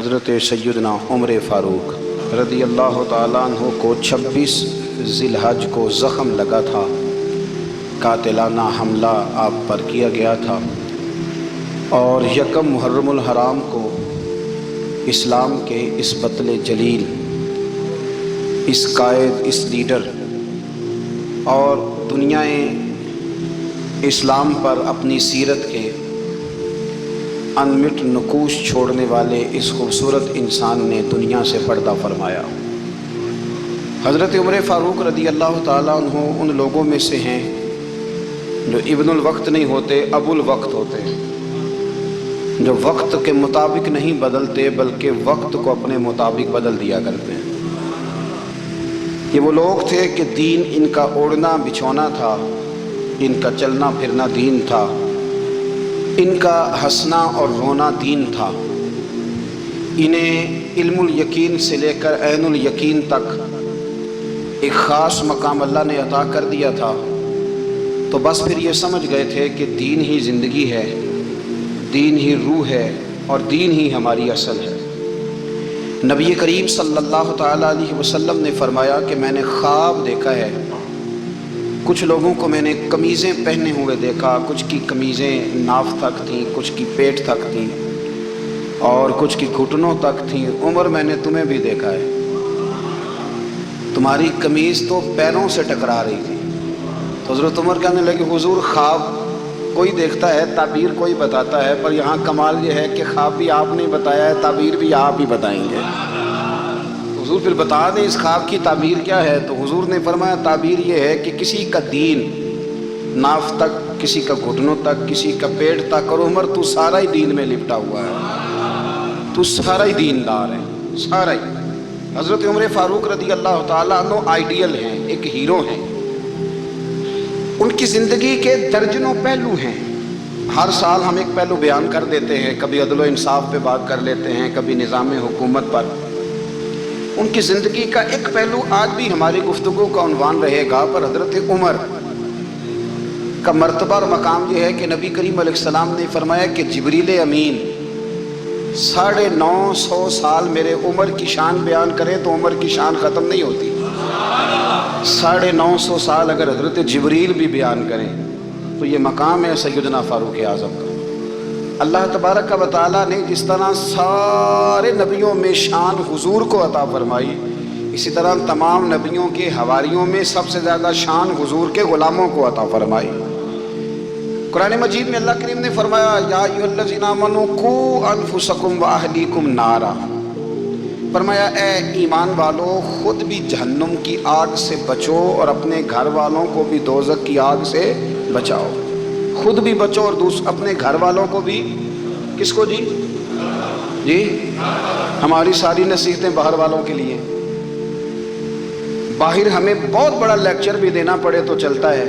حضرت سیدنا عمر فاروق رضی اللہ تعالیٰ عنہ کو 26 ذی الحج کو زخم لگا تھا، قاتلانہ حملہ آپ پر کیا گیا تھا، اور یکم محرم الحرام کو اسلام کے اس بطل جلیل، اس قائد، اس لیڈر اور دنیائے اسلام پر اپنی سیرت کے انمٹ نقوش چھوڑنے والے اس خوبصورت انسان نے دنیا سے پردہ فرمایا۔ حضرت عمر فاروق رضی اللہ تعالیٰ عنہ ان لوگوں میں سے ہیں جو ابن الوقت نہیں ہوتے، ابو الوقت ہوتے ہیں، جو وقت کے مطابق نہیں بدلتے بلکہ وقت کو اپنے مطابق بدل دیا کرتے ہیں۔ یہ وہ لوگ تھے کہ دین ان کا اوڑھنا بچھونا تھا، ان کا چلنا پھرنا دین تھا، ان کا ہنسنا اور رونا دین تھا۔ انہیں علم الیقین سے لے کر عین الیقین تک ایک خاص مقام اللہ نے عطا کر دیا تھا، تو بس پھر یہ سمجھ گئے تھے کہ دین ہی زندگی ہے، دین ہی روح ہے، اور دین ہی ہماری اصل ہے۔ نبی کریم صلی اللہ تعالیٰ علیہ وسلم نے فرمایا کہ میں نے خواب دیکھا ہے، کچھ لوگوں کو میں نے قمیضیں پہنے ہوئے دیکھا، کچھ کی قمیضیں ناف تک تھیں، کچھ کی پیٹ تک تھیں، اور کچھ کی گھٹنوں تک تھیں۔ عمر میں نے تمہیں بھی دیکھا ہے، تمہاری قمیض تو پیروں سے ٹکرا رہی تھی۔ تو حضرت عمر کہنے لگے حضور خواب کوئی دیکھتا ہے، تعبیر کوئی بتاتا ہے، پر یہاں کمال یہ ہے کہ خواب بھی آپ نے بتایا ہے، تعبیر بھی آپ ہی بتائیں گے۔ حضور پھر بتا دیں اس خواب کی تعبیر کیا ہے؟ تو حضور نے فرمایا تعبیر یہ ہے کہ کسی کا دین ناف تک، کسی کا گھٹنوں تک، کسی کا پیٹ تک، اور عمر تو سارا ہی دین میں لپٹا ہوا ہے، تو سارا ہی دیندار ہے، سارا ہی۔ حضرت عمر فاروق رضی اللہ تعالیٰ عنہ آئیڈیل ہیں، ایک ہیرو ہیں۔ ان کی زندگی کے درجنوں پہلو ہیں، ہر سال ہم ایک پہلو بیان کر دیتے ہیں، کبھی عدل و انصاف پہ بات کر لیتے ہیں، کبھی نظام حکومت پر۔ ان کی زندگی کا ایک پہلو آج بھی ہماری گفتگو کا عنوان رہے گا، پر حضرت عمر کا مرتبہ اور مقام یہ ہے کہ نبی کریم علیہ السلام نے فرمایا کہ جبریل امین 950 سال میرے عمر کی شان بیان کرے تو عمر کی شان ختم نہیں ہوتی۔ 950 سال اگر حضرت جبریل بھی بیان کریں تو یہ مقام ہے سیدنا فاروق اعظم کا۔ اللہ تبارک و تعالیٰ نے جس طرح سارے نبیوں میں شان حضور کو عطا فرمائی، اسی طرح تمام نبیوں کے حواریوں میں سب سے زیادہ شان حضور کے غلاموں کو عطا فرمائی۔ قرآن مجید میں اللہ کریم نے فرمایا یا ایھا الذین آمنوا قوا انفسکم واہلیکم نارا، فرمایا اے ایمان والو خود بھی جہنم کی آگ سے بچو اور اپنے گھر والوں کو بھی دوزخ کی آگ سے بچاؤ۔ خود بھی بچو اور اپنے گھر والوں کو بھی، کس کو جی؟ ہماری ساری نصیحتیں باہر والوں کے لیے۔ باہر ہمیں بہت بڑا لیکچر بھی دینا پڑے تو چلتا ہے،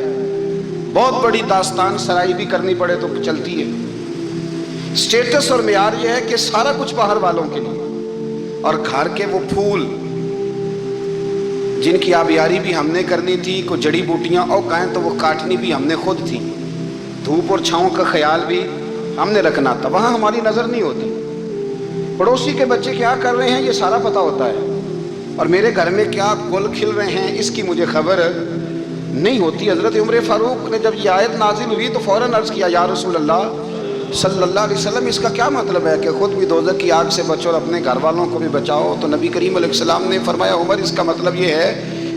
بہت بڑی داستان سرائی بھی کرنی پڑے تو چلتی ہے۔ سٹیٹس اور معیار یہ ہے کہ سارا کچھ باہر والوں کے لیے، اور گھر کے وہ پھول جن کی آبیاری بھی ہم نے کرنی تھی، کوئی جڑی بوٹیاں اگائیں تو وہ کاٹنی بھی ہم نے خود تھی، دھوپ اور چھاؤں کا خیال بھی ہم نے رکھنا تھا، وہاں ہماری نظر نہیں ہوتی۔ پڑوسی کے بچے کیا کر رہے ہیں یہ سارا پتہ ہوتا ہے، اور میرے گھر میں کیا گل کھل رہے ہیں اس کی مجھے خبر نہیں ہوتی۔ حضرت عمر فاروق نے جب یہ آیت نازل ہوئی تو فوراً عرض کیا یا رسول اللہ صلی اللہ علیہ وسلم اس کا کیا مطلب ہے کہ خود بھی دوزخ کی آگ سے بچو اور اپنے گھر والوں کو بھی بچاؤ؟ تو نبی کریم علیہ السلام نے فرمایا عمر اس کا مطلب یہ ہے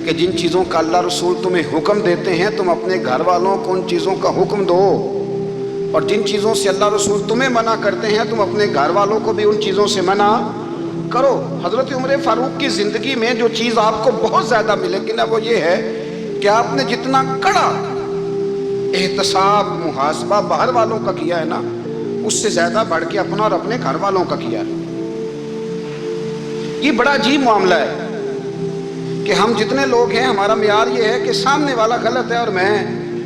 کہ جن چیزوں کا اللہ رسول تمہیں حکم دیتے ہیں تم اپنے گھر والوں کو ان چیزوں کا حکم دو، اور جن چیزوں سے اللہ رسول تمہیں منع کرتے ہیں تم اپنے گھر والوں کو بھی ان چیزوں سے منع کرو۔ حضرت عمر فاروق کی زندگی میں جو چیز آپ کو بہت زیادہ ملے گی نا وہ یہ ہے کہ آپ نے جتنا کڑا احتساب محاسبہ باہر والوں کا کیا ہے نا، اس سے زیادہ بڑھ کے اپنا اور اپنے گھر والوں کا کیا ہے۔ یہ بڑا عجیب معاملہ ہے کہ ہم جتنے لوگ ہیں ہمارا معیار یہ ہے کہ سامنے والا غلط ہے اور میں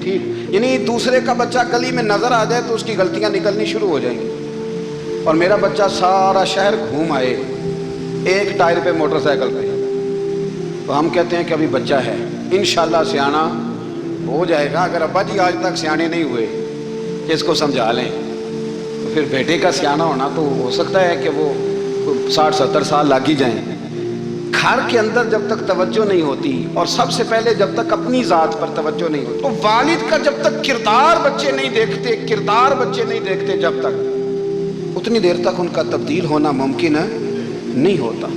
ٹھیک، یعنی دوسرے کا بچہ گلی میں نظر آ جائے تو اس کی غلطیاں نکلنی شروع ہو جائیں گی، اور میرا بچہ سارا شہر گھوم آئے ایک ٹائر پہ موٹر سائیکل پہ، تو ہم کہتے ہیں کہ ابھی بچہ ہے، انشاءاللہ سیانا ہو جائے گا۔ اگر ابا جی آج تک سیانے نہیں ہوئے کہ اس کو سمجھا لیں، تو پھر بیٹے کا سیانا ہونا تو ہو سکتا ہے کہ وہ 60-70 साल लग ही जाएं, घर के अंदर जब तक तवज्जो नहीं होती, और सबसे पहले जब तक अपनी ज़ात पर तवज्जो नहीं होती, तो वालिद का जब तक किरदार बच्चे नहीं देखते जब तक, उतनी देर तक उनका तब्दील होना मुमकिन नहीं होता।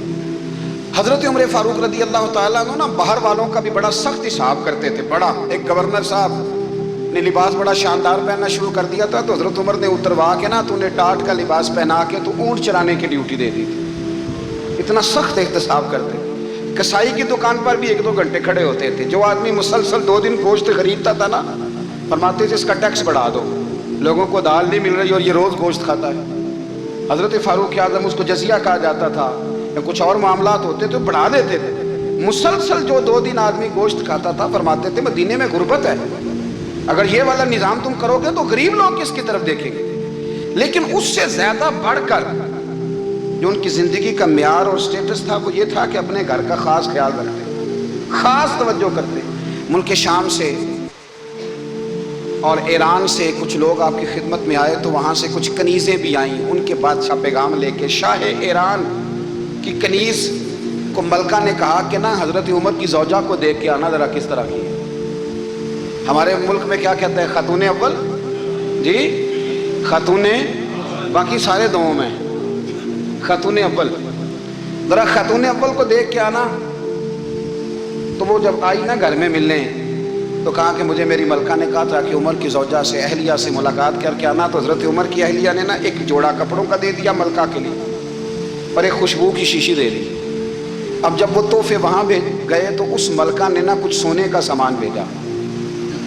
हज़रत उमर फारूक रदी अल्लाह ताला अन्हु ना बाहर वालों का भी बड़ा सख्त हिसाब करते थे। बड़ा एक गवर्नर साहब ने लिबास बड़ा शानदार पहनना शुरू कर दिया था, तो हज़रत उमर ने उतरवा के ना, तूने टाट का लिबास पहना के तो ऊँट चराने की ड्यूटी दे दी थी। इतना सख्त एहतसाब करते। कसाई की दुकान पर भी 1-2 घंटे खड़े होते थे। जो आदमी मुसलसल 2 दिन गोश्त खरीदता था ना, फरमाते थे इसका टैक्स बढ़ा दो, लोगों को दाल नहीं मिल रही और ये रोज़ गोश्त खाता है। हज़रत फारूक आज़म, उसको जजिया कहा जाता था, या कुछ और मामलात होते तो बढ़ा देते थे। मुसलसल जो 2 दिन आदमी गोश्त खाता था, फरमाते थे मदीने में गुर्बत है, अगर ये वाला निज़ाम तुम करोगे तो गरीब लोग किसकी तरफ देखेंगे। लेकिन उससे ज़्यादा बढ़कर जो उनकी ज़िंदगी का म्यार और स्टेटस था, वो ये था कि अपने घर का ख़ास ख्याल रखते, ख़ास तवज्जो करते। मुल्क शाम से और ईरान से कुछ लोग आपकी खिदमत में आए, तो वहाँ से कुछ कनीज़ें भी आईं, उनके बादशाह पैगाम लेके। शाह ईरान की कनीज़ को मलका ने कहा कि ना हज़रत उमर की ज़ौजा को देख के आना ज़रा किस तरह की है। हमारे मुल्क में क्या कहते हैं, खातून अव्वल जी, खातून, बाकी सारे दो में खातून अव्वल। ज़रा खातून अव्वल को देख के आना। तो वो जब आई ना घर में मिलने, तो कहा कि मुझे मेरी मलका ने कहा था कि उमर की ज़ौजा से, अहलिया से मुलाकात करके आना। तो हज़रत उमर की अहलिया ने ना एक जोड़ा कपड़ों का दे दिया मलका के लिए, और एक खुशबू की शीशी दे दी। अब जब वो तोहफे वहाँ गए, तो उस मलका ने ना कुछ सोने का सामान भेजा,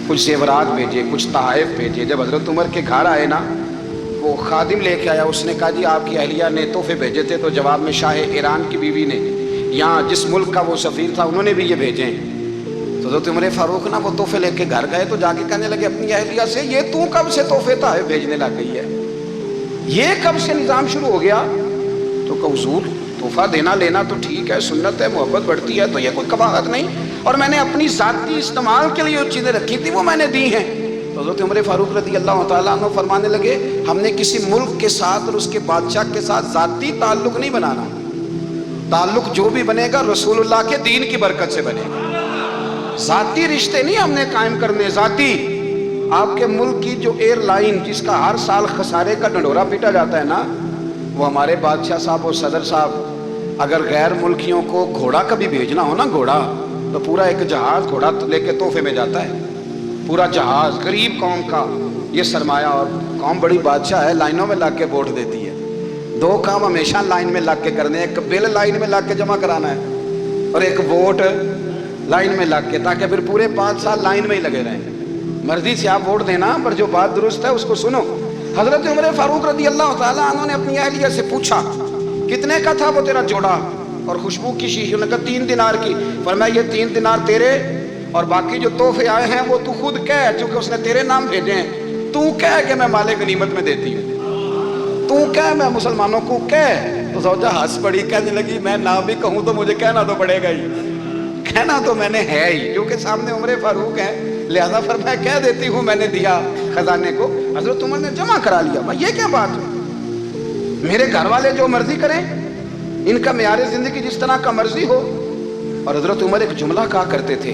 कुछ जेवरात भेजे, कुछ तहाइफ भेजे। जब हज़रत उमर के घर आए ना, वो खादिम लेके आया, उसने कहा जी आपकी अहलिया ने तोहफे भेजे थे। तो जवाब में शाह ईरान की बीवी ने, यहाँ जिस मुल्क का वो सफ़ीर था, उन्होंने भी ये भेजे। तो हज़रत उमर फारूक ना वो तोहफे लेके घर गए, तो जाके कहने लगे अपनी अहलिया से, ये तू कब से तोहफे तहाइफ भेजने लग गई है, ये कब से निज़ाम शुरू हो गया। तो कहा हुज़ूर तोहफा देना लेना तो ठीक है, सुन्नत है, मोहब्बत बढ़ती है, तो ये कोई कबाहत नहीं, और मैंने अपनी ज़ाती इस्तेमाल के लिए जो चीज़ें रखी थी वो मैंने दी हैं। तो हज़रत उमर फारूक रज़ी अल्लाह तआला अन्हु फरमाने लगे, हमने किसी मुल्क के साथ और उसके बादशाह के साथ ज़ाती ताल्लुक़ नहीं बनाना, ताल्लुक़ जो भी बनेगा रसूलुल्लाह के दीन की बरकत से बनेगा। ज़ाती रिश्ते नहीं हमने कायम करने। ज़ाती आपके मुल्क की जो एयरलाइन जिसका हर साल खसारे का ढंढोरा पीटा जाता है ना, वो हमारे बादशाह साहब और सदर साहब अगर गैर मुल्कियों को घोड़ा कभी भेजना हो ना, घोड़ा, तो पूरा एक जहाज़ घोड़ा लेके तोहफे में जाता है, पूरा जहाज़। गरीब कौम का ये सरमाया, और कौम बड़ी बादशाह है, लाइनों में लग के वोट देती है। 2 काम हमेशा लाइन में लग के करने हैं, एक बिल लाइन में लग के जमा कराना है, और एक वोट लाइन में लग के, ताकि फिर पूरे 5 साल लाइन में ही लगे रहें। मर्जी से आप वोट देना, पर जो बात दुरुस्त है उसको सुनो। हज़रत उमर फारूक रज़ी अल्लाह तआला अन्हु ने अपनी अहलिया से पूछा कितने का था वो तेरा जोड़ा और खुशबू की शीशी। उन्होंने कहा 3 दिनार की। फरमाया ये 3 दिनार तेरे, और बाकी जो तोहफे आए हैं वो तू खुद कह, चूंकि उसने तेरे नाम भेजे हैं, तू कह कि मैं माले गनीमत में देती हूँ, तू कह मैं मुसलमानों को कह। तो ज़ौजा हंस पड़ी, कहने लगी मैं ना भी कहूँ तो मुझे कहना तो पड़ेगा ही, कहना तो मैंने है ही, क्योंकि सामने उमर फारूक है, लिहाजा फरमाया कह देती हूँ मैंने दिया खजाने को। हज़रत उमर ने जमा करा लिया। भाई ये क्या बात है, मेरे घर वाले जो मर्जी करें, इनका मेयारे ज़िंदगी जिस तरह का मर्जी हो। और हज़रत उमर एक जुमला कहा करते थे,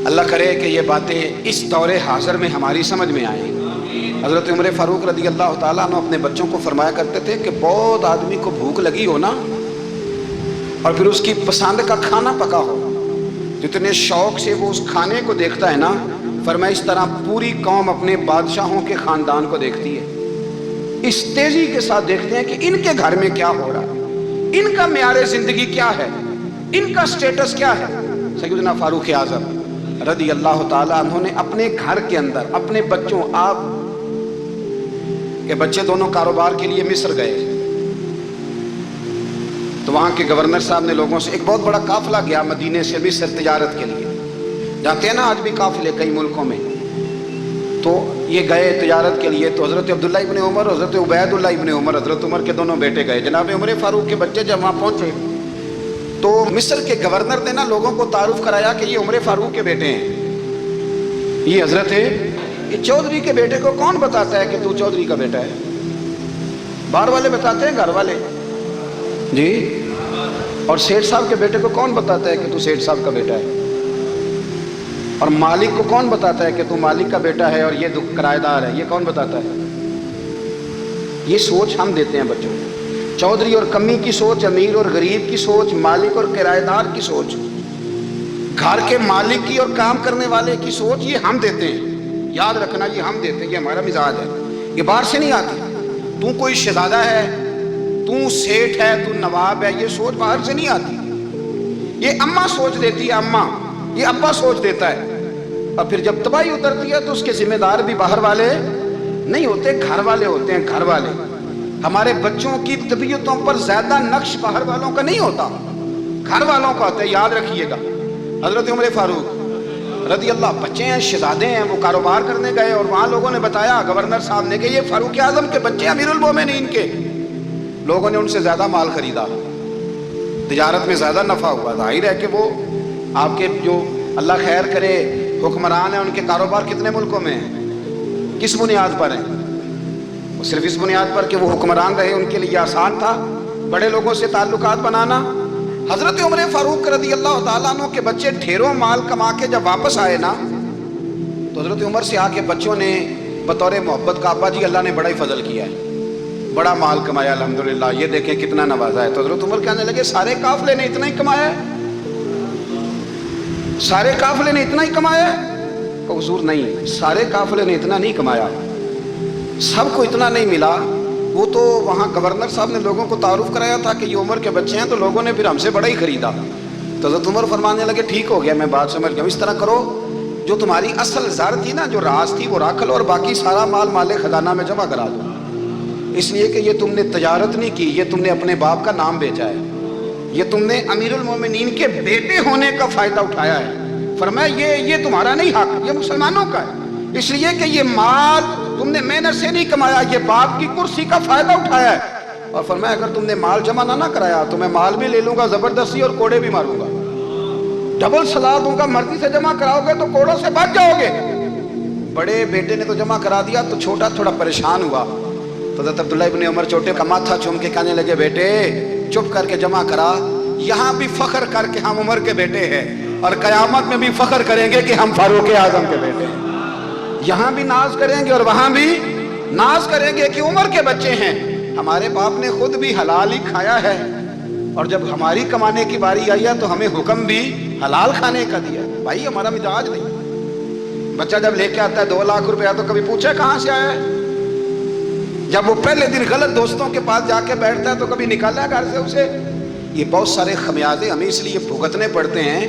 अल्लाह करे कि ये बातें इस दौरे हाज़िर में हमारी समझ में आए। हज़रत उमर फारूक रज़ी अल्लाह तआला अन्हु अपने बच्चों को फरमाया करते थे कि बहुत आदमी को भूख लगी हो ना, और फिर उसकी पसंद का खाना पका हो, जितने शौक से वो उस खाने को देखता है ना, फरमाया इस तरह पूरी कौम अपने बादशाहों के ख़ानदान को देखती है, इस तेज़ी के साथ देखते हैं कि इनके घर में क्या हो रहा है, इनका मेयारे ज़िंदगी क्या है, इनका स्टेटस क्या है। सैयदना फारूक आज़म रज़ी अल्लाह तआला अन्हु ने अपने घर के अंदर अपने बच्चों, आप के बच्चे दोनों कारोबार के लिए मिस्र गए, तो वहाँ के गवर्नर साहब ने लोगों से, एक बहुत बड़ा काफिला गया मदीने से मिस्र तिजारत के लिए, जाते हैं ना आज भी काफिले कई मुल्कों में, तो ये गए तिजारत के लिए। तो हज़रत अब्दुल्लाह इब्न उमर और हज़रत उबैदुल्लाह इब्न उमर, हज़रत उमर के दोनों बेटे गए। जनाब उमर फारूक के बच्चे जब वहाँ पहुँचे, तो मिस्र के गवर्नर ने ना लोगों को तारुफ कराया कि ये उमर फारूक के बेटे हैं, ये हज़रत है, ये चौधरी के बेटे को कौन बताता है कि तू चौधरी का बेटा है, बाहर वाले बताते हैं, घर वाले। جی؟ اور सेठ साहब के बेटे को कौन बताता है कि तू सेठ साहब का बेटा है? और मालिक को कौन बताता है कि तू मालिक का बेटा है और ये किराएदार है? ये कौन बताता है? ये सोच हम देते हैं बच्चों को। चौधरी और कमी की सोच, अमीर और गरीब की सोच, मालिक और किराएदार की सोच, घर के मालिक की और काम करने वाले की सोच, ये हम देते हैं। याद रखना, ये हम देते हैं, ये हमारा मिजाज है, ये बाहर से नहीं आती। तू कोई शहजादा है, तू सेठ है, तू नवाब है, ये सोच बाहर से नहीं आती। ये अम्मा सोच देती है, अम्मा, ये अब्बा सोच देता है। और फिर जब तबाही उतरती है तो उसके जिम्मेदार भी बाहर वाले नहीं होते, घर वाले होते हैं, घर वाले। हमारे बच्चों की तबीयतों पर ज्यादा नक्श बाहर वालों का नहीं होता, घर वालों का होता है। याद रखिएगा, हजरत उमर फारूक रदी अल्लाह, बच्चे हैं, शहजादे हैं, वो कारोबार करने गए और वहां लोगों ने बताया गवर्नर साहब ने कि ये फारूक आजम के बच्चे, अमीरुल मोमिनीन के। लोगों ने उनसे ज्यादा माल खरीदा, तिजारत में ज्यादा नफा हुआ। जाहिर है कि वो आपके जो अल्लाह खैर करे हुक्मरान है, उनके कारोबार कितने मुल्कों में हैं, किस बुनियाद पर हैं? वो सिर्फ इस बुनियाद पर कि वो हुक्मरान रहे, उनके लिए आसान था बड़े लोगों से ताल्लुकात बनाना। हजरत उमर फारूक रदी अल्लाह तआला अन्हु के बच्चे ढेरों माल कमा के जब वापस आए ना, तो हजरत उमर से आके बच्चों ने बतौर मोहब्बत का, अब्बा जी अल्लाह ने बड़ा ही फजल किया है, बड़ा माल कमाया अल्हम्दुलिल्लाह, ये देखें कितना नवाजा है। तो हजरत उमर कहने लगे, सारे काफिले ने इतना ही कमाया है? सारे काफिले ने इतना ही कमाया है? तो हुजूर नहीं, सारे काफिले ने इतना नहीं कमाया, सबको इतना नहीं मिला। वो तो वहाँ गवर्नर साहब ने लोगों को तारुफ कराया था कि ये उमर के बच्चे हैं, तो लोगों ने फिर हमसे बड़ा ही खरीदा। तो हज़रत उमर फरमाने लगे, ठीक हो गया, मैं बात समझ गया, इस तरह करो, जो तुम्हारी असल ज़र थी ना, जो राज थी, वो रख लो और बाकी सारा माल माले खजाना में जमा करा दो। इसलिए कि ये तुमने तजारत नहीं की, ये तुमने अपने बाप का नाम बेचा है, ये तुमने अमीरुल मोमिनीन के बेटे होने का फ़ायदा उठाया है। फरमाया ये तुम्हारा नहीं हक, ये मुसलमानों का है, इसलिए कि ये माल तुमने मेहनत से नहीं कमाया, ये बाप की कुर्सी का फायदा उठाया है। और फरमाया अगर तुमने माल जमा ना कराया तो मैं माल भी ले लूंगा जबरदस्ती और कोड़े भी मारूंगा, डबल सलाह दूंगा, मर्जी से जमा कराओगे तो कोड़ों से बच जाओगे। बड़े बेटे ने तो जमा करा दिया, तो छोटा थोड़ा परेशान हुआ। तो हज़रत अब्दुल्ला इब्ने उमर छोटे का माथा चूम के कहने लगे, बेटे चुप करके जमा करा, यहाँ भी फख्र करके हम उमर के बेटे हैं और कयामत में भी फख्र करेंगे कि हम फारूक आजम के बेटे हैं। यहाँ भी नाज करेंगे और वहां भी नाज करेंगे कि उमर के बच्चे हैं। हमारे बाप ने खुद भी हलाल ही खाया है, और जब हमारी कमाने की बारी आई है तो हमें हुक्म भी हलाल खाने का दिया। भाई हमारा मिजाज नहीं। बच्चा जब लेके आता है 2 लाख रुपया तो कभी पूछे कहां से आया है? जब वो पहले दिन गलत दोस्तों के पास जाके बैठता है तो कभी निकाला है घर से उसे? ये बहुत सारे खमियाजे हमें इसलिए भुगतने पड़ते हैं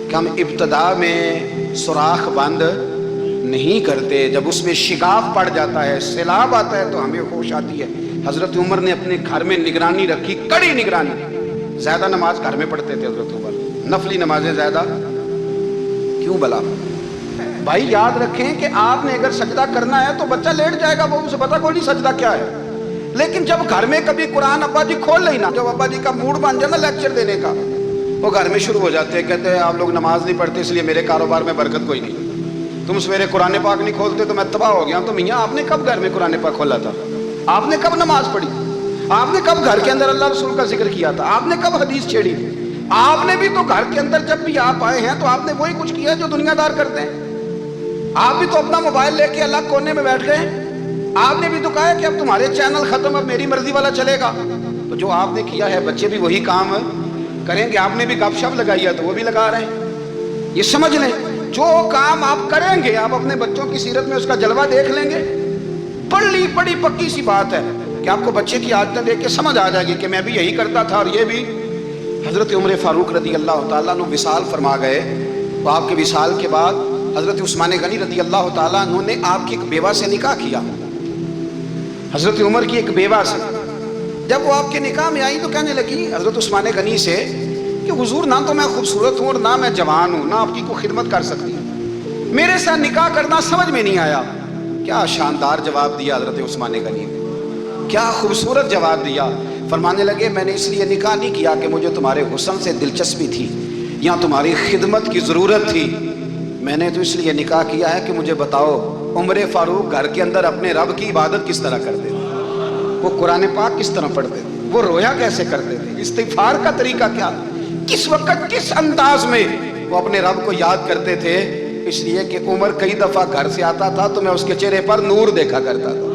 कि हम इब्तदा में सुराख बंद नहीं करते। जब उसमें शिगाफ पड़ जाता है, सैलाब आता है, तो हमें होश आती है। हजरत उमर ने अपने घर में निगरानी रखी, कड़ी निगरानी। ज्यादा नमाज घर में पढ़ते थे हजरत उमर, नफली नमाजें ज्यादा क्यों भला? भाई याद रखें कि आपने अगर सजदा करना है तो बच्चा लेट जाएगा, वो उसे पता कोई नहीं सजदा क्या है। लेकिन जब घर में कभी कुरान अब्बा जी खोल लेना, जब अब्बा जी का मूड बन जाए ना लेक्चर देने का, वो घर में शुरू हो जाते हैं, कहते हैं आप लोग नमाज नहीं पढ़ते इसलिए मेरे कारोबार में बरकत कोई नहीं, तुम सवेरे कुरान पाक नहीं खोलते तो मैं तबाह हो गया। तो मियाँ आपने कब घर में कुरान पाक खोला था? आपने कब नमाज पढ़ी? आपने कब घर के अंदर अल्लाह रसूल का जिक्र किया था? आपने कब हदीस छेड़ी? आपने भी तो घर के अंदर जब भी आप आए हैं तो आपने वही कुछ किया जो दुनियादार करते हैं। आप भी तो अपना मोबाइल लेके अलग कोने में बैठ गए। आपने भी तो कहा है कि अब तुम्हारे चैनल खत्म, अब मेरी मर्जी वाला चलेगा। तो जो आपने किया है बच्चे भी वही काम करेंगे। आपने भी गपशप लगाई है तो वो भी लगा रहे हैं। ये समझ लें, जो काम आप करेंगे आप अपने बच्चों की सीरत में उसका जलवा देख लेंगे। बड़ी पक्की सी बात है कि आपको बच्चे की आदतें देख के समझ आ जाएगी कि मैं भी यही करता था और ये भी। हजरत उमर फारूक रदी अल्लाह तआला अन्हु विसाल फरमा गए। तो आपके विसाल के बाद हजरत उस्मान गनी रदी अल्लाह तआला अन्हु ने आपकी एक बेवा से निकाह किया, हजरत उमर की एक बेवा से। जब वो आपके निकाह में आई तो कहने लगी हजरत उस्मान गनी से कि हुजूर ना तो मैं खूबसूरत हूँ और ना मैं जवान हूँ, ना आपकी कोई खिदमत कर सकती हूँ, मेरे साथ निकाह करना समझ में नहीं आया। क्या शानदार जवाब दिया हजरत उस्मान गनी ने, क्या खूबसूरत जवाब दिया। फरमाने लगे मैंने इसलिए निकाह नहीं किया कि मुझे तुम्हारे हुस्न से दिलचस्पी थी या तुम्हारी खिदमत की ज़रूरत थी, मैंने तो इसलिए निकाह किया है कि मुझे बताओ उमर फारूक घर के अंदर अपने रब की इबादत किस तरह करते थे, वो कुरान पाक किस तरह पढ़ते थे, وہ رویا کیسے کرتے تھے, استغفار کا طریقہ کیا, کس وقت کس انداز میں وہ اپنے رب کو یاد کرتے تھے. اس لیے کہ عمر کئی دفعہ گھر سے آتا تھا تو میں اس کے چہرے پر نور دیکھا کرتا تھا,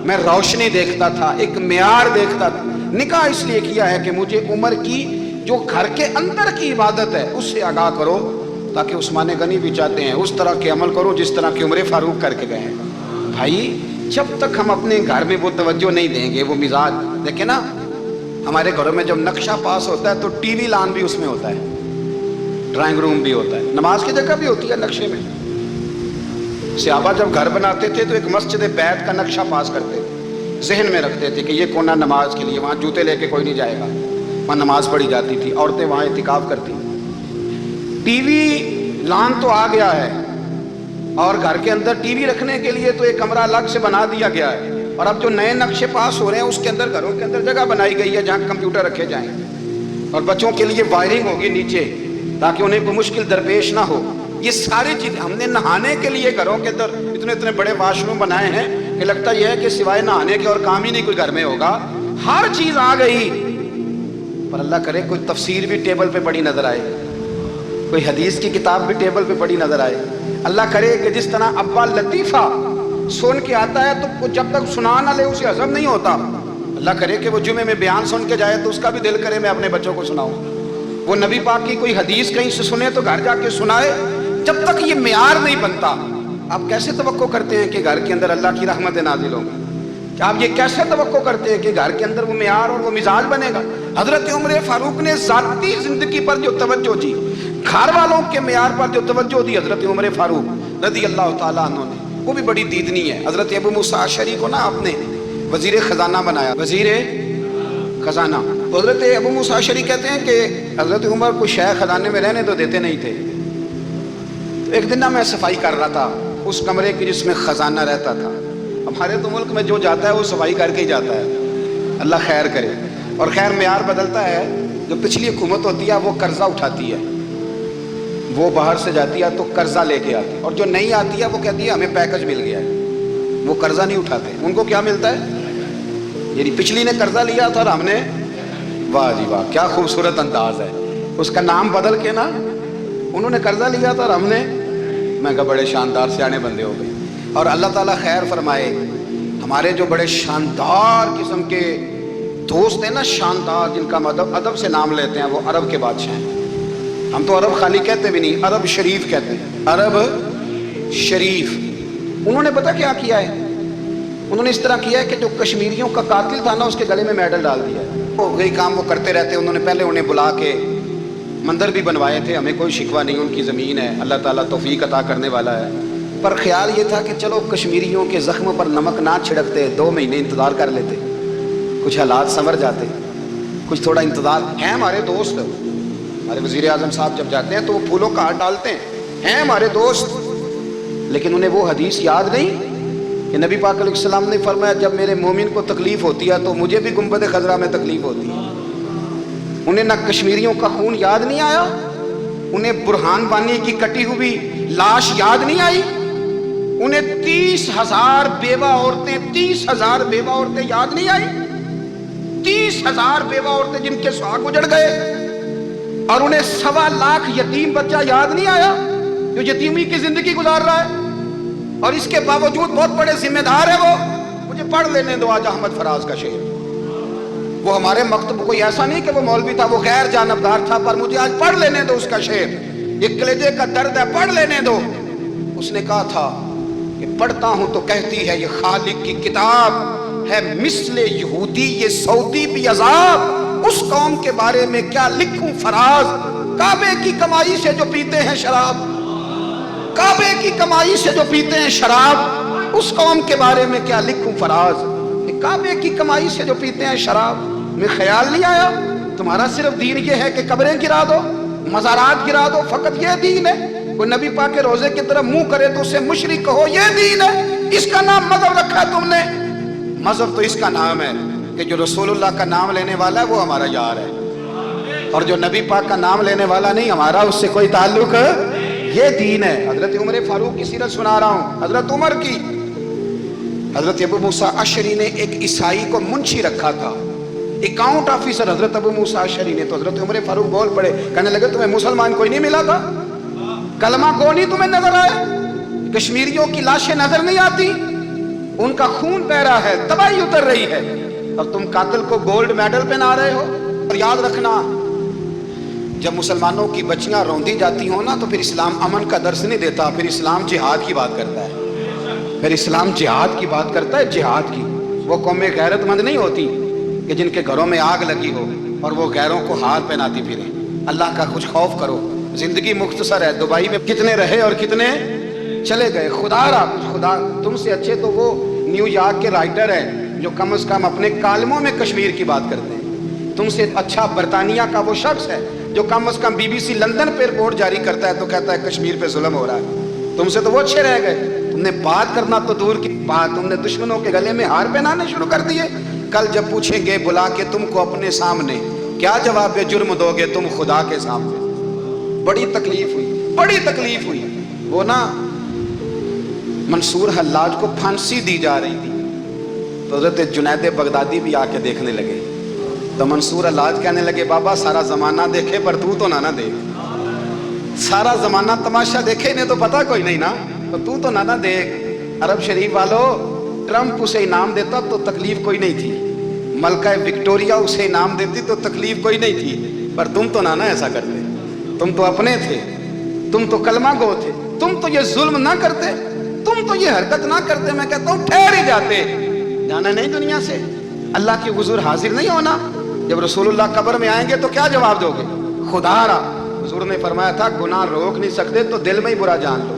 میں روشنی دیکھتا تھا, ایک معیار دیکھتا تھا. نکاح اس لیے کیا ہے کہ مجھے عمر کی جو گھر کے اندر کی عبادت ہے اس سے آگاہ کرو, تاکہ عثمان غنی بھی چاہتے ہیں اس طرح کے عمل کرو جس طرح کہ عمر فاروق کر کے گئے ہیں. بھائی جب تک ہم اپنے گھر میں وہ توجہ نہیں دیں گے, وہ مزاج دیکھیں نا, ہمارے گھروں میں جب نقشہ پاس ہوتا ہے تو ٹی وی لان بھی اس میں ہوتا ہے, ڈرائنگ روم بھی ہوتا ہے, نماز کی جگہ بھی ہوتی ہے نقشے میں. صحابہ جب گھر بناتے تھے تو ایک مسجد بیت کا نقشہ پاس کرتے تھے, ذہن میں رکھتے تھے کہ یہ کونا نماز کے لیے, وہاں جوتے لے کے کوئی نہیں جائے گا, وہاں نماز پڑھی جاتی تھی, عورتیں وہاں اعتکاف کرتی. ٹی وی لان تو آ گیا ہے, اور گھر کے اندر ٹی وی رکھنے کے لیے تو ایک کمرہ الگ سے بنا دیا گیا ہے, اور اب جو نئے نقشے پاس ہو رہے ہیں اس کے اندر گھروں کے اندر جگہ بنائی گئی ہے جہاں کمپیوٹر رکھے جائیں, اور بچوں کے لیے وائرنگ ہوگی نیچے تاکہ انہیں کوئی مشکل درپیش نہ ہو. یہ ساری چیزیں ہم نے نہانے کے لیے گھروں کے اندر اتنے اتنے بڑے واش روم بنائے ہیں کہ لگتا یہ ہے کہ سوائے نہانے کے اور کام ہی نہیں کوئی گھر میں ہوگا. ہر چیز آ گئی, پر اللہ کرے کوئی تفسیر بھی ٹیبل پہ پڑی نظر آئے, کوئی حدیث کی کتاب بھی ٹیبل پہ پڑی نظر آئے. اللہ کرے کہ جس طرح ابا لطیفہ سن کے آتا ہے تو جب تک سنا نہ لے اسے ہضم نہیں ہوتا, اللہ کرے کہ وہ جمعے میں بیان سن کے جائے تو اس کا بھی دل کرے میں اپنے بچوں کو سناؤں. وہ نبی پاک کی کوئی حدیث کہیں سے سنے تو گھر جا کے سنائے. جب تک یہ معیار نہیں بنتا, آپ کیسے توقع کرتے ہیں کہ گھر کے اندر اللہ کی رحمتیں نازل ہوں گی؟ آپ یہ کیسے توقع کرتے ہیں کہ گھر کے اندر وہ معیار اور وہ مزاج بنے گا؟ حضرت عمر فاروق نے ذاتی زندگی پر جو توجہ دی, گھر والوں کے معیار پر جو توجہ دی حضرت عمر فاروق رضی اللہ تعالیٰ عنہ نے, وہ بھی بڑی دیدنی ہے. حضرت ابو موسیٰ اشعری کو نا آپ نے وزیر خزانہ بنایا, وزیر خزانہ. حضرت ابو موسیٰ اشعری کہتے ہیں کہ حضرت عمر کو شیخ خزانے میں رہنے تو دیتے نہیں تھے. ایک دن نا میں صفائی کر رہا تھا اس کمرے کی جس میں خزانہ رہتا تھا. ہمارے تو ملک میں جو جاتا ہے وہ صفائی کر کے ہی جاتا ہے, اللہ خیر کرے. اور خیر معیار بدلتا ہے, جو پچھلی حکومت ہوتی ہے وہ قرضہ اٹھاتی ہے, وہ باہر سے جاتی ہے تو قرضہ لے کے آتی ہے, اور جو نہیں آتی ہے وہ کہتی ہے ہمیں پیکج مل گیا ہے. وہ قرضہ نہیں اٹھاتے, ان کو کیا ملتا ہے, یعنی پچھلی نے قرضہ لیا تھا اور ہم نے, واہ جی واہ کیا خوبصورت انداز ہے, اس کا نام بدل کے نا انہوں نے قرضہ لیا تھا اور ہم نے, میں کہا بڑے شاندار سیانے بندے ہو گئے. اور اللہ تعالیٰ خیر فرمائے, ہمارے جو بڑے شاندار قسم کے دوست ہیں نا, شاندار جن کا ادب سے نام لیتے ہیں, وہ عرب کے بادشاہ ہیں. ہم تو عرب خالی کہتے بھی نہیں, عرب شریف کہتے ہیں, عرب شریف. انہوں نے پتہ کیا کیا ہے, انہوں نے اس طرح کیا ہے کہ جو کشمیریوں کا قاتل تھا نا اس کے گلے میں میڈل ڈال دیا ہے. وہی کام وہ کرتے رہتے. انہوں نے پہلے انہیں بلا کے مندر بھی بنوائے تھے, ہمیں کوئی شکوہ نہیں, ان کی زمین ہے, اللہ تعالیٰ توفیق عطا کرنے والا ہے. پر خیال یہ تھا کہ چلو کشمیریوں کے زخم پر نمک نہ چھڑکتے, 2 مہینے انتظار کر لیتے, کچھ حالات سنور جاتے, کچھ تھوڑا انتظار. ہیں ہمارے دوست, ہمارے وزیر اعظم صاحب جب جاتے ہیں تو وہ پھولوں کا ہاتھ ڈالتے ہیں ہمارے دوست, لیکن انہیں وہ حدیث یاد نہیں کہ نبی پاک علیہ السلام نے فرمایا جب میرے مومن کو تکلیف ہوتی ہے تو مجھے بھی گنبد خضرا میں تکلیف ہوتی ہے. انہیں نہ کشمیریوں کا خون یاد نہیں آیا, انہیں برہان وانی کی کٹی ہوئی لاش یاد نہیں آئی, انہیں 30,000 بیوہ عورتیں 30,000 بیوہ عورتیں یاد نہیں آئی, 30,000 بیوہ عورتیں جن کے سہاگ اجڑ گئے, اور انہیں 1.25 لاکھ یتیم بچہ یاد نہیں آیا جو یتیمی کی زندگی گزار رہا ہے, اور اس کے باوجود بہت بڑے ذمہ دار ہے وہ. مجھے پڑھ لینے دو آج احمد فراز کا شعر. وہ ہمارے مکتب کوئی ایسا نہیں کہ وہ مولوی تھا, وہ غیر جانبدار تھا, پر مجھے آج پڑھ لینے دو اس کا شعر. یہ کلیجے کا درد ہے, پڑھ لینے دو. اس نے کہا تھا کہ پڑھتا ہوں تو کہتی ہے یہ خالق کی کتاب ہے, مثل یہودی یہ سعودی بھی عذاب, اس قوم کے بارے میں کیا لکھوں فراز, کعبے کی کمائی سے جو پیتے ہیں شراب, کعبے کی کمائی سے جو پیتے ہیں شراب, اس قوم کے بارے میں کیا لکھوں فراز. کعبے کی کمائی سے جو پیتے ہیں شراب, میں خیال نہیں آیا تمہارا صرف دین یہ ہے کہ قبریں گرا دو, مزارات گرا دو, فقط یہ دین ہے. کوئی نبی پاک کے روزے کی طرف منہ کرے تو اسے مشرک کہو, یہ دین ہے. اس کا نام مذہب رکھا تم نے. مذہب تو اس کا نام ہے کہ جو رسول اللہ کا نام لینے والا ہے وہ ہمارا یار ہے, اور جو نبی پاک کا نام لینے والا نہیں, ہمارا اس سے کوئی تعلق, یہ دین ہے. حضرت عمر فاروق کی سیرت سنا رہا ہوں, حضرت عمر کی. حضرت ابو موسیٰ اشعری نے ایک عیسائی کو منشی رکھا تھا, अकाउंट ऑफिसर हजरत अबू मूसा अशरी ने तो हजरत उमर फारूक बोल पड़े, कहने लगे तुम्हें मुसलमान कोई नहीं मिला था? कलमा को नहीं तुम्हें नजर आया? कश्मीरियों की लाशें नजर नहीं आती? उनका खून बह रहा है, तबाही उतर रही है, और तुम कातिल को गोल्ड मेडल पहना रहे हो। और याद रखना, जब मुसलमानों की बच्चियां रौंदी जाती हो ना, तो फिर इस्लाम अमन का दर्श नहीं देता, फिर इस्लाम जिहाद की बात करता है। फिर इस्लाम जिहाद की बात करता है, जिहाद की। वो कौमें गैरतमंद नहीं होती कि जिनके घरों में आग लगी हो और वो गैरों को हार पहनाती फिरे। अल्लाह का कुछ खौफ करो। जिंदगी मुख्तसर है। दुबई में कितने रहे और कितने चले गए। खुदा तुमसे अच्छे तो वो न्यूयॉर्क के राइटर है जो कम से कम अपने कालमों में कश्मीर की बात करते हैं। तुमसे अच्छा बरतानिया का वो शख्स है जो कम से कम BBC लंदन पे रिपोर्ट जारी करता है तो कहता है कश्मीर पे जुल्म हो रहा है। तुमसे तो वो अच्छे रह गए। तुमने बात करना तो दूर की बात, तुमने दुश्मनों के गले में हार पहनाने शुरू कर दिए। कल जब पूछेंगे बुला के तुमको अपने सामने, क्या जवाब जुर्म दोगे तुम खुदा के सामने? बड़ी तकलीफ हुई, बड़ी तकलीफ हुई। वो ना मंसूर हल्लाज को फांसी दी जा रही थी तो हज़रत जुनैद बगदादी भी आके देखने लगे। तो मंसूर हल्लाज कहने लगे, बाबा सारा जमाना देखे पर तू तो ना देख। सारा जमाना तमाशा देखे, इन्हें तो पता कोई नहीं ना, तो तू तो ना देख। अरब शरीफ वालों, ट्रंप उसे इनाम देता तो तकलीफ कोई नहीं थी, मलका विक्टोरिया उसे इनाम देती तो तकलीफ कोई नहीं थी, पर तुम तो ना ऐसा करते। तुम तो अपने थे, तुम तो कलमा गो थे, तुम तो ये जुल्म ना करते, तुम तो ये हरकत ना करते। मैं कहता हूँ ठहर ही जाते, जाना नहीं दुनिया से। अल्लाह के हुजूर हाजिर नहीं होना। जब रसूलुल्लाह कब्र में आएंगे तो क्या जवाब दोगे? खुदारा हुजूर ने फरमाया था, गुनाह रोक नहीं सकते तो दिल में ही बुरा जान लो।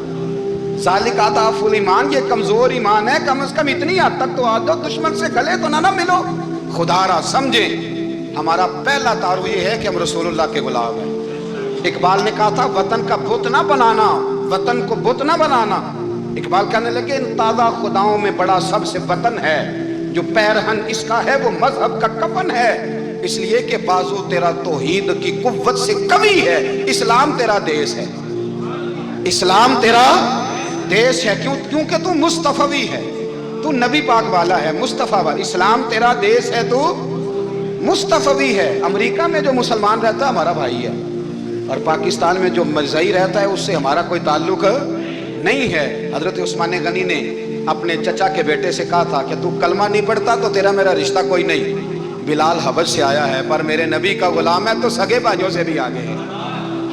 ज़ालिक अज़अफ़ुल ईमान, ये कमजोर ईमान है। कम से कम इतनी हद तक तो आ जाओ, दुश्मन से गले तो ना मिलो। खुदारा समझे, हमारा पहला तारुफ ये है कि हम रसूलुल्लाह के गुलाम हैं। इकबाल ने कहा था, वतन का बुत ना बनाना, वतन को बुत ना बनाना। इकबाल कहने लगे, इन ताज़ा खुदाओं में बड़ा सबसे वतन है, जो पैरहन इसका है वो मजहब का कफन है। इसलिए कि बाजू तेरा तौहीद की कुव्वत से कवी है, इस्लाम तेरा देश है। इस्लाम तेरा देश है, क्योंकि तू मुस्तफवी है, तू नबी पाक वाला है, मुस्तफा वाला। इस्लाम तेरा देश है, तू मुस्तफवी है। अमेरिका में जो मुसलमान रहता है हमारा भाई है, और पाकिस्तान में जो मरज़ई रहता है उससे हमारा कोई ताल्लुक नहीं है। हजरत उस्मान गनी ने अपने चचा के बेटे से कहा था कि तू कलमा नहीं पढ़ता तो तेरा मेरा रिश्ता कोई नहीं। बिलाल हबश से आया है पर मेरे नबी का गुलाम है, तो सगे भाइयों से भी आगे है।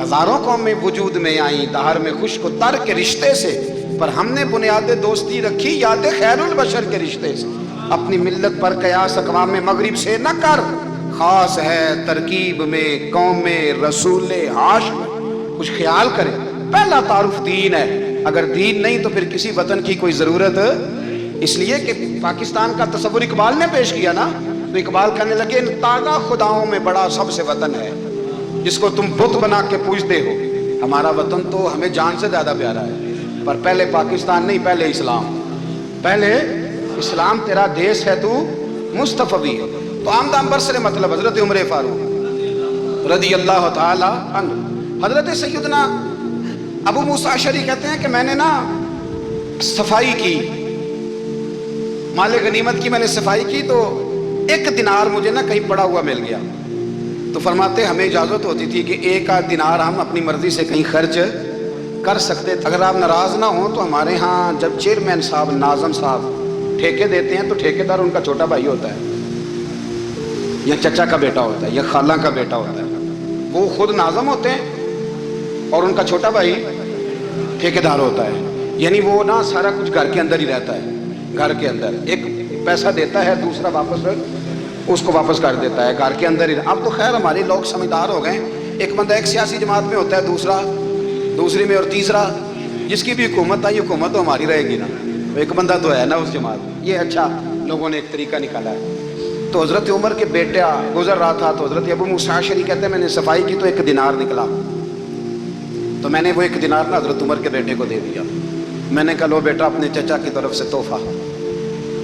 हजारों कौमें वजूद में आई दहर में खुश को तर के रिश्ते से, पर हमने बुनियाद दोस्ती रखी याद खैरुल बशर के रिश्ते से। अपनी मिल्लत पर कयास अक़वाम में मगरिब से न कर, खास है तरकीब में कौम में रसूल हाशिम। कुछ ख्याल करें, पहला तारुफ दीन है। अगर दीन नहीं तो फिर किसी वतन की कोई ज़रूरत। इसलिए कि पाकिस्तान का तस्वुर इकबाल ने पेश किया ना, तो इकबाल कहने लगे, इन ताज़ा खुदाओं में बड़ा सबसे वतन है जिसको तुम बुत बना के पूजते हो। हमारा वतन तो हमें जान से ज़्यादा प्यारा है, पर पहले पाकिस्तान नहीं, पहले इस्लाम। पहले इस्लाम तेरा देश है, तू मुस्तफवी है। तो आमदाम बरसरे मतलब हजरत उमर फारूक रदी अल्लाह ताला अन्हु। हजरत सैयदना अबू मूसा अशरी कहते हैं कि मैंने ना सफाई की, माले गनीमत की मैंने सफाई की, तो एक दिनार मुझे ना कहीं पड़ा हुआ मिल गया। तो फरमाते हमें इजाज़त होती थी कि एक आध दिनार हम अपनी मर्जी से कहीं खर्च कर सकते थे। अगर आप नाराज़ ना हो तो हमारे यहाँ जब चेयरमैन साहब, नाज़म साहब ठेके देते हैं तो ठेकेदार उनका छोटा भाई होता है, या चचा का बेटा होता है, या खाला का बेटा होता है। वो खुद नाज़म होते हैं और उनका छोटा भाई ठेकेदार होता है। यानी वो ना सारा कुछ घर के अंदर ही रहता है। घर के अंदर एक पैसा देता है, दूसरा वापस उसको वापस कर देता है, घर के अंदर ही। अब तो खैर हमारे लोग समझदार हो गए। एक बंदा एक सियासी जमात में होता है, दूसरा दूसरी में, और तीसरा जिसकी भी हुकूमत आई, हुकूमत तो हमारी रहेगी ना। एक बंदा तो है ना उस जमात में। ये अच्छा लोगों ने एक तरीका निकाला है। तो हज़रत उमर के बेटा गुजर रहा था, तो हज़रत अबू मूसा अशरी कहते हैं मैंने सफाई की तो एक दिनार निकला। तो मैंने वो एक दिनार ना हज़रत उमर के बेटे को दे दिया। मैंने कहा लो बेटा, अपने चचा की तरफ से तोहफा।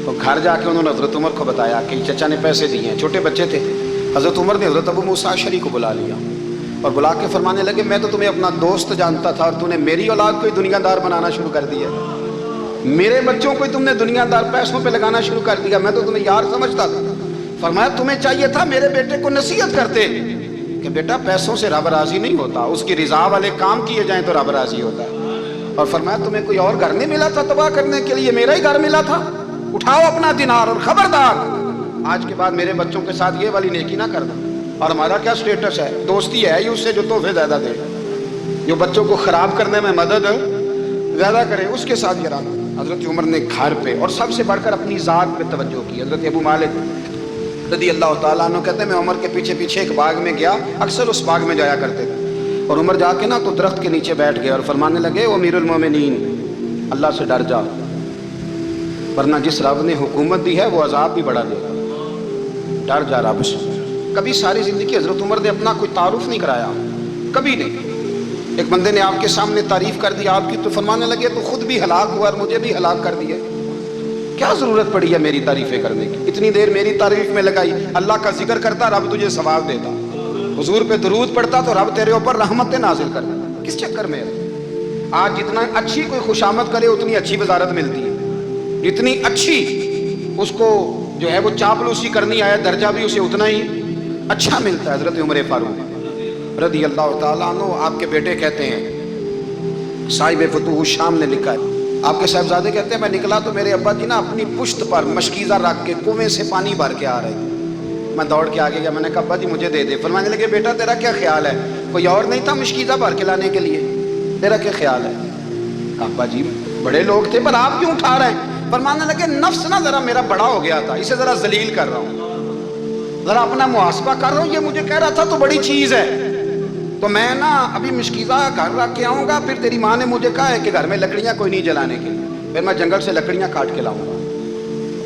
तो घर जाके उन्होंने हज़रत उमर को बताया कि चचा ने पैसे दिए हैं। छोटे बच्चे थे। हज़रत उमर ने हज़रत अबू मूसा अशरी को बुला लिया और बुला के फरमाने लगे, मैं तो तुम्हें अपना दोस्त जानता था और तूने मेरी औलाद को ही दुनियादार बनाना शुरू कर दिया। मेरे बच्चों को ही तुमने दुनियादार पैसों पे लगाना शुरू कर दिया। मैं तो तुम्हें यार समझता था। फरमाया तुम्हें चाहिए था मेरे बेटे को नसीहत करते कि बेटा पैसों से रब राजी नहीं होता, उसकी रिजा वाले काम किए जाएं तो रब राजी होता है। और फरमाया तुम्हें कोई और घर नहीं मिला था तबाह करने के लिए, मेरा ही घर मिला था, उठाओ अपना दिनार और खबरदार आज के बाद मेरे बच्चों के साथ ये वाली नेकी ना करना। और हमारा क्या स्टेटस है, दोस्ती है ही उससे जो तोहफे ज्यादा दे, जो बच्चों को खराब करने में मदद ज्यादा करे, उसके साथ ये रहना। हजरत उमर ने घर पे और सबसे बढ़कर अपनी जात पे तवज्जो की। हजरत अबू मालिक रदी अल्लाह ताला अन्हु कहते हैं मैं उमर के पीछे पीछे एक बाग में गया, अक्सर उस बाग में जाया करते थे, और उमर जाके ना तो दरख्त के नीचे बैठ गए और फरमाने लगे ओ अमीरुल मोमिनीन, अल्लाह से डर जा, वरना जिस रब ने हुकूमत दी है वो अजाब भी बढ़ा देगा, डर जा रब से। कभी सारी जिंदगी हजरत उमर ने अपना कोई तारुफ नहीं कराया, कभी नहीं। एक बंदे ने आपके सामने तारीफ कर दी आपकी तो फरमाने लगे तो खुद भी हलाक हुआ और मुझे भी हलाक कर दिया, क्या जरूरत पड़ी है मेरी तारीफें करने की, इतनी देर मेरी तारीफ में लगाई, अल्लाह का जिक्र करता रब तुझे सवाब देता, हुजूर पे दुरूद पढ़ता तो रब तेरे ऊपर रहमतें नाजिल करता, किस चक्कर में है? आज जितना अच्छी कोई खुशामद करे उतनी अच्छी वजारत मिलती है, जितनी अच्छी उसको जो है वो चापलूसी करनी आया दर्जा भी उसे उतना ही अच्छा मिलता है। हजरत उमर फारूक रदी अल्लाह ताला अन्हु आपके बेटे कहते हैं, साहिब फतूह शाम ने लिखा है, आपके साहबजादे कहते हैं मैं निकला तो मेरे अब्बा जी ना अपनी पुश्त पर मशकीज़ा रख के कुएं से पानी भर के आ रहे थे। मैं दौड़ के आगे गया, मैंने कहा अब्बा जी मुझे दे दे। फरमाने लगे बेटा तेरा क्या ख्याल है, कोई और नहीं था मशकीज़ा भर के लाने के लिए, तेरा क्या ख्याल है? अब्बा जी बड़े लोग थे पर आप क्यों उठा रहे हैं? फरमाने लगे नफ्स ना जरा मेरा बड़ा हो गया था, इसे जरा जलील कर रहा हूँ, जरा अपना मुहासबा कर रहा हूँ, ये मुझे कह रहा था तो बड़ी चीज़ है, तो मैं ना अभी मशकीज़ा घर रख के आऊँगा, फिर तेरी माँ ने मुझे कहा है कि घर में लकड़ियाँ कोई नहीं जलाने की, फिर मैं जंगल से लकड़ियाँ काट के लाऊंगा।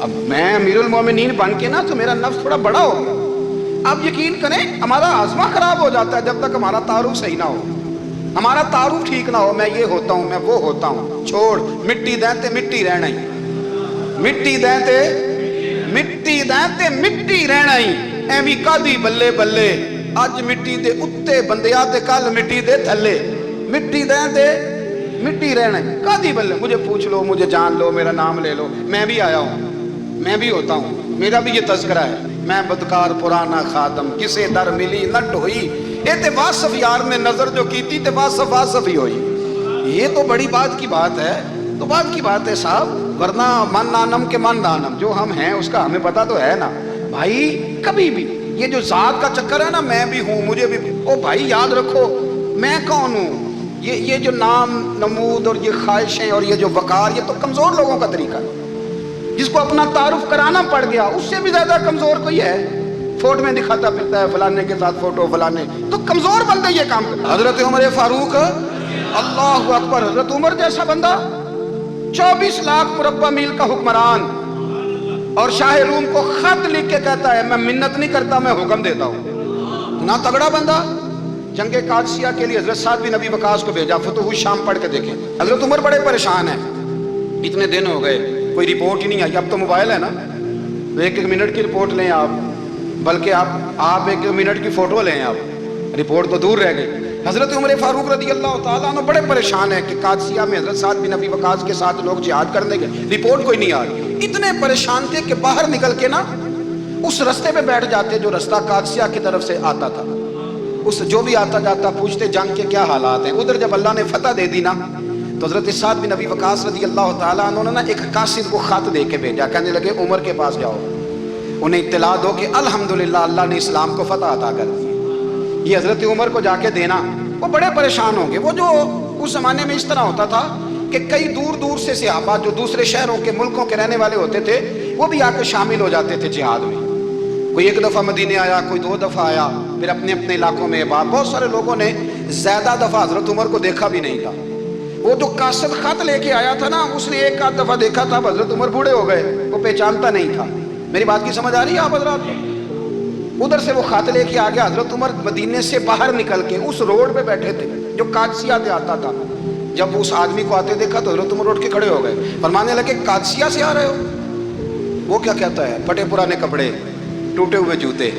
अब मैं अमीरुल मोमिनीन बन के ना तो मेरा नफ्स थोड़ा बड़ा हो गया। अब यकीन करें हमारा आज़मा खराब हो जाता है जब तक हमारा तारुफ सही ना हो, हमारा तारुफ ठीक ना हो, मैं ये होता हूँ मैं वो होता हूँ, छोड़ मिट्टी देते मिट्टी रहना ही, मिट्टी देते मिट्टी देते मिट्टी रहना ही, एवी कादी बल्ले बल्ले अज मिट्टी दे उत्ते बंदिया ते कल मिट्टी दे थल्ले, मिट्टी दे मिट्टी रहना है कादी बल्ले, मुझे पूछ लो मुझे जान लो मेरा नाम ले लो, मैं भी आया हूँ मैं भी होता हूँ, मेरा भी ये तज़किरा है, मैं बदकार पुराना खादम किसे दर मिली नट हुई, ये ते वासफ यार ने नजर जो की थी ते वासफ वासफ ही हुई। ये तो बड़ी बात की बात है, तो बात की बात है साहब, वरना मन नानम के मन नानम, जो हम हैं उसका हमें पता तो है ना भाई। कभी भी ये जो जात का चक्कर है ना, मैं भी हूँ मुझे भी, ओ भाई याद रखो मैं कौन हूँ, ये जो नाम नमूद और ये ख्वाहिशें और ये जो वकार, ये तो कमजोर लोगों का तरीका है, जिसको अपना तारुफ कराना पड़ गया उससे भी ज्यादा कमजोर कोई है, फोटो में दिखाता फिरता है फलाने के साथ फोटो फलाने, तो कमजोर बंदे ये काम करते। हजरत उमर फारूक अल्लाह अकबर, हजरत उमर जैसा बंदा 24 लाख मुरब्बा मील का हुक्मरान, और शाह रूम को खत लिख के कहता है मैं मिन्नत नहीं करता मैं हुक्म देता हूँ, ना तगड़ा बंदा। जंगे कादसिया के लिए हजरत साद बिन अबी वकास को भेजा, फतूह शाम पढ़ के देखें। हजरत उमर बड़े परेशान हैं, इतने दिन हो गए कोई रिपोर्ट ही नहीं आई, अब तो मोबाइल है ना, एक एक मिनट की रिपोर्ट लें आप, बल्कि आप एक मिनट की फोटो लें आप, रिपोर्ट तो दूर रह गई। हजरत उमर फारूक रदी अल्लाह ताला अन्हु बड़े परेशान है कि कादसिया में हजरत साद बिन अबी वकास के साथ लोग जिहाद करने गए, रिपोर्ट कोई नहीं आ रही, इतने परेशान थे कि बाहर निकल के ना उस रास्ते पे बैठ जाते जो रास्ता कादसिया की तरफ से आता था, उस जो भी आता जाता पूछते जंग के क्या हालात हैं। उधर जब अल्लाह ने फतह दे दी ना तो हजरत साद बिन अबी वकास रदी अल्लाह ताला अन्हु ने ना एक कासिद को खत दे के भेजा, कहने लगे उमर के पास जाओ, उन्हें इत्तला दो कि अल्हम्दुलिल्लाह अल्लाह ने इस्लाम को फतह अता कर दी। ये हजरत उमर को जाके देना, वो बड़े परेशान होंगे। वो जो उस जमाने में इस तरह होता था कि कई दूर दूर से सहाबा जो दूसरे शहरों के मुल्कों के रहने वाले होते थे वो भी आके शामिल हो जाते थे जिहाद में। कोई एक दफ़ा मदीने आया, कोई 2 दफ़ा आया, फिर अपने अपने इलाकों में बात। बहुत सारे लोगों ने ज्यादा दफ़ा हजरत उमर को देखा भी नहीं था। वो जो कासिद खत लेके आया था ना, उसने एक आध दफ़ा देखा था, हजरत उमर बूढ़े हो गए, वो पहचानता नहीं था। मेरी बात की समझ आ रही है आप हजरात? उधर से वो खत लेके आ गया। हजरत उमर मदीने से बाहर निकल के उस रोड पे बैठे थे जो कादसिया से आता था। जब उस आदमी को आते देखा तो हजरत उमर उठ के खड़े हो गए, फरमाने लगे कादसिया से आ रहे हो? वो क्या कहता है? फटे पुराने कपड़े, टूटे हुए जूते,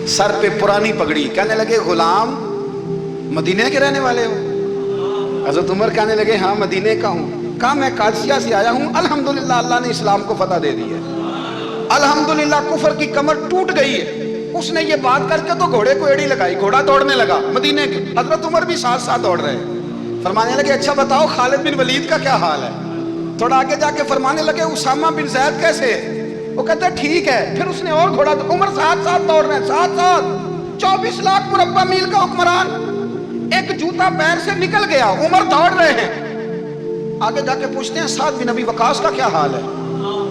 सर पे पुरानी पगड़ी। कहने लगे गुलाम मदीने के रहने वाले हो? हजरत उमर कहने लगे हाँ मदीने का हूँ। कहा मैं कादसिया से आया हूँ, अल्हम्दुलिल्लाह अल्लाह ने इस्लाम को फतह दे दी है। अल्हम्दुलिल्लाह कुफर की कमर टूट गई है। उसने ये बात करके तो घोड़े को एड़ी लगाई, घोड़ा दौड़ने लगा मदीने के। हजरत उमर भी साथ साथ दौड़ रहे हैं। फरमाने लगे अच्छा बताओ खालिद बिन वलीद का क्या हाल है। थोड़ा आगे जाके फरमाने लगे उसामा बिन ज़ैद कैसे है। वो कहते ठीक है। फिर उसने और घोड़ा, उमर साथ साथ दौड़ रहे हैं, साथ साथ। 24 लाख मुरब्बा मील का हुक्मरान, एक जूता पैर से निकल गया, उमर दौड़ रहे हैं। आगे जाके पूछते हैं साद बिन अबी वकास का क्या हाल है।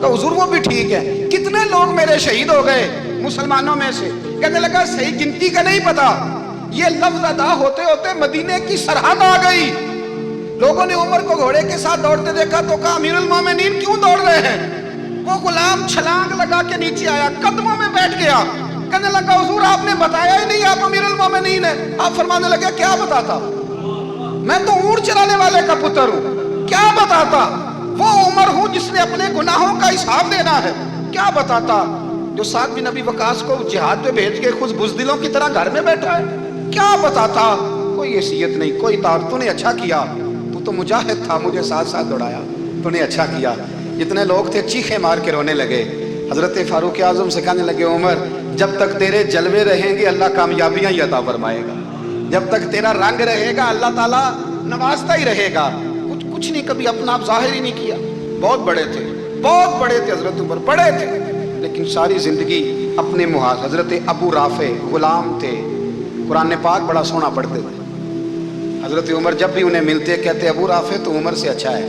तो हुजूर वो भी ठीक है। कितने लोग मेरे शहीद हो गए मुसलमानों में से। कहने लगा सही गिनती का नहीं पता, ये लफ्ज अदा होते होते मदीने की सरहद आ गई। लोगों ने उमर को घोड़े के साथ दौड़ते देखा तो कहा अमीरुल मोमिनीन क्यों दौड़ रहे हैं। वो गुलाम छलांग लगा के नीचे आया, कदमों में बैठ गया। कहने लगा हुजूर आपने बताया ही नहीं आप अमीरुल मोमिनीन है। आप फरमाने लगे क्या बताता, मैं तो ऊंट चराने वाले का पुत्र हूं, क्या बताता। वो उमर हूं जिसने अपने गुनाहों का हिसाब देना है, क्या बताता। जो साद बिन अबी वकास को जिहाद पे भेज के खुद बुज़दिलों की तरह घर में बैठा है, क्या बताता। कोई हैसियत नहीं, कोई तार। तूने अच्छा किया, तू तो मुजाहिद था, मुझे साथ साथ दौड़ाया, तूने अच्छा किया। जितने लोग थे चीखे मार के रोने लगे। हजरत फारूक आजम से कहने लगे उमर जब तक तेरे जलवे रहेंगे अल्लाह कामयाबियां ही अता फरमाएगा, जब तक तेरा रंग रहेगा अल्लाह ताला नवाजता ही रहेगा। कुछ नहीं, कभी अपना आप जाहिर ही नहीं किया। बहुत बड़े थे, बहुत बड़े थे हजरत उमर, बड़े थे, लेकिन सारी जिंदगी अपने मुहाज। हजरत अबू राफे गुलाम थे, कुरान पाक बड़ा सोना पढ़ते थे। हजरत उमर जब भी उन्हें मिलते कहते अबू राफे तो उमर से अच्छा है,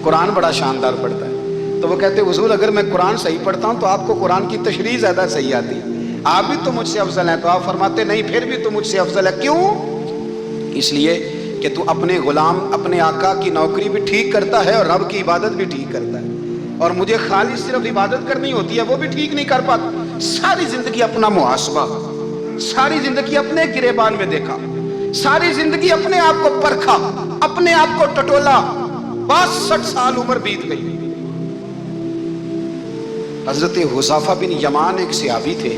कुरान बड़ा शानदार पढ़ता है। तो वो कहते हुजूर अगर मैं कुरान सही पढ़ता हूँ तो आपको कुरान की तशरीह ज़्यादा सही आती, आप भी तो मुझसे अफजल हैं। तो आप फरमाते नहीं फिर भी तो मुझसे अफजल है। क्यों? इसलिए कि तू अपने गुलाम अपने आका की नौकरी भी ठीक करता है और रब की इबादत भी ठीक करता है, और मुझे खाली सिर्फ इबादत करनी होती है वो भी ठीक नहीं कर पाता। सारी जिंदगी अपना मुहासबा, सारी जिंदगी अपने गिरेबान में देखा, सारी जिंदगी अपने आप को परखा, अपने आप को टटोला। 62 साल उम्र बीत गई। हजरत हुज़ैफा बिन यमान एक सहाबी थे,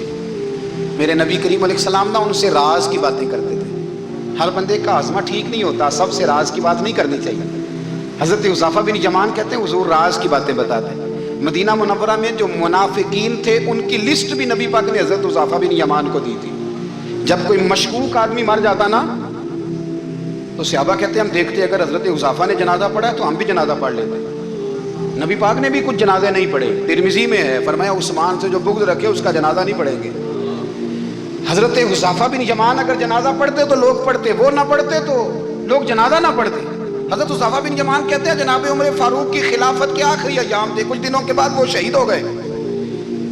मेरे नबी करीम अलैहिस्सलाम ना उनसे राज की बातें करते थे। हर बंदे का आज़मा ठीक नहीं होता, सबसे राज की बात नहीं करनी चाहिए। हजरत हुज़ैफा बिन यमान कहते हैं हुजूर राज की बातें बताते हैं। मदीना मुनव्वरा में जो मुनाफिकीन थे उनकी लिस्ट भी नबी पाक ने हजरत हुज़ैफा बिन यमान को दी थी। जब कोई मशकूक आदमी मर जाता ना तो सहाबा कहते हैं हम देखते अगर हजरत हुज़ैफा ने जनाजा पढ़ा तो हम भी जनाजा पढ़ लेते। नबी पाक ने भी कुछ जनाजे नहीं पढ़े, तिरमिज़ी में है, फरमाया उस्मान से जो बुग़्ज़ रखे उसका जनाजा नहीं पढ़ेंगे। हजरत हुज़ैफा बिन यमान अगर जनाजा पढ़ते तो लोग पढ़ते, वो ना पढ़ते तो लोग जनाजा ना पढ़ते। हजरत हुज़ैफा बिन यमान कहते हैं जनाब उमर फारूक की खिलाफत के आखिरी अय्याम थे, कुछ दिनों के बाद वो शहीद हो गए।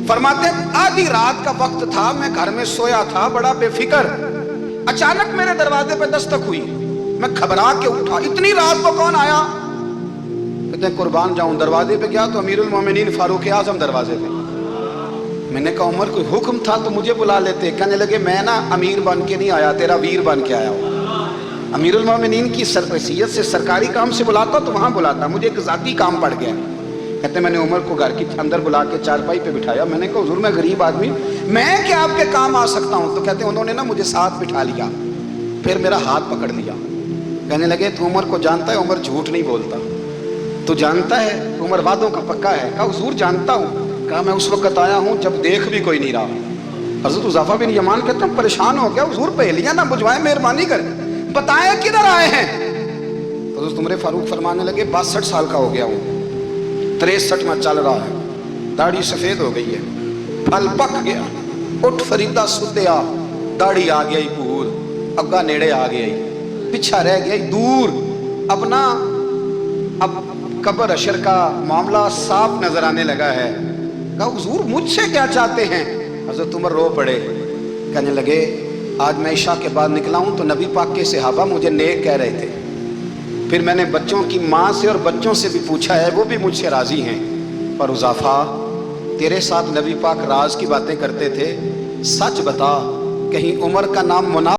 फरमाते आधी रात का वक्त था, मैं घर में सोया था बड़ा बेफिक्र, अचानक मेरे दरवाजे पे दस्तक हुई, मैं घबरा के उठा, इतनी रात को कौन आया। कहते हैं कुर्बान जाऊं, दरवाजे पे गया तो अमीरुल मोमिनीन फारूक आजम दरवाजे पे। मैंने कहा उमर कोई हुक्म था तो मुझे बुला लेते। कहने लगे मैं ना अमीर बन के नहीं आया, तेरा वीर बन के आया हूँ। अमीरुल मोमिनीन की सरपसीयत से सरकारी काम से बुलाता तो वहां बुलाता, मुझे एक ज़ाती काम पड़ गया। कहते मैंने उमर को घर के अंदर बुला के चारपाई पे बिठाया, मैंने कहा हुजूर मैं गरीब आदमी, मैं क्या आपके काम आ सकता हूँ। तो कहते उन्होंने ना मुझे साथ बिठा लिया, फिर मेरा हाथ पकड़ लिया। कहने लगे तू उमर को जानता है? उमर झूठ नहीं बोलता। तू जानता है? उमर वादों का पक्का है। कहा हुजूर जानता हूँ। कहा मैं उस वक्त आया हूँ जब देख भी कोई नहीं रहा। हजरत हुज़ैफा बिन यमान कहते हैं परेशान हो गया, हुजूर पहेलियां ना बुझवाए, मेहरबानी कर बताएं किधर आए हैं। तो उमर फारूक फरमाने लगे 62 साल का हो गया हूँ, 63 में चल रहा है, दाढ़ी सफेद हो गई है, फल पक गया, उठ फरीदा सुतिया, दाढ़ी आ गई भूर, अग्गा नेड़े आ गई, पिछा रह गया दूर, अपना अब कब्र अशर का मामला साफ नजर आने लगा है। कहा हुजूर मुझसे क्या चाहते हैं? हजरत उमर रो पड़े, कहने लगे आज मैं इशा के बाद निकला हूं तो नबी पाक के सहाबा मुझे नेक कह रहे थे, फिर मैंने बच्चों की माँ से और बच्चों से भी पूछा है, वो भी मुझसे राजी हैं। पर हुज़ैफा तेरे साथ नबी पाक राज की बातें करते थे, सच बता कहीं उमर का नाम मुनाफिक